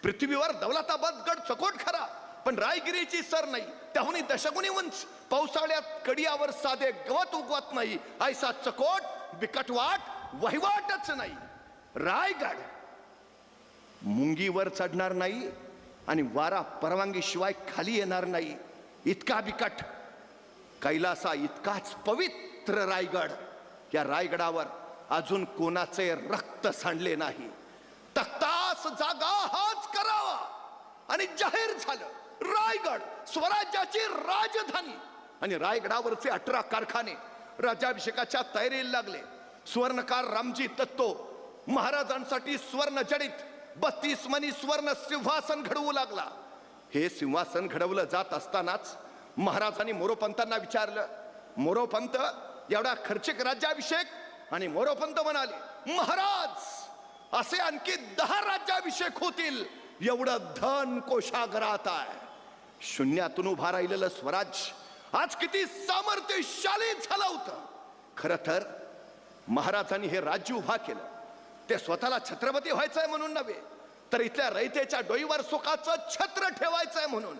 पृथ्वीवर दौलताबाद गड चकोट खरा, पण रायगिरीची सर नाही. त्याहून दशगुणी उंच, पावसाळ्यात कडियावर साधे गवत उगवत नाही. ऐसा चकोट बिकटवाट वहिवाटच नाही. रायगड मुंगीवर चढणार नाही आणि वारा परवानगी शिवाय खाली येणार नाही. इतका बिकट, कैलासा इतकाच पवित्र रायगड. या रायगडावर अजून कोणाचे रक्त सांडले नाही. तख्तास जागा हाच करावा आणि जाहीर झालं, रायगड स्वराज्याची राजधानी. आणि रायगडावरचे 18 कारखाने राज्याभिषेकाच्या तयारीला लागले. सुवर्णकार रामजी दत्तो महाराजांसाठी स्वर्ण जडित 32 मणी स्वर्ण सिंहासन घडवू लागला. हे सिंहासन घडवलं जात असतानाच महाराजांनी मोरोपंतांना विचारलं, मोरोपंत एवढा खर्चिक राज्याभिषेक? आणि मोरोपंत म्हणाले, महाराज असे आणखी 10 राज्याभिषेक होतील एवढं धन कोशागरात आहे. शून्यातून उभा राहिलेलं स्वराज्य आज किती सामर्थ्यशाली झालं होतं. खरं तर महाराजांनी हे राज्य उभा केलं ते स्वतःला छत्रपती व्हायचंय म्हणून नव्हे, तर इथल्या रयतेच्या डोईवर सुखाचं छत्र ठेवायचंय म्हणून.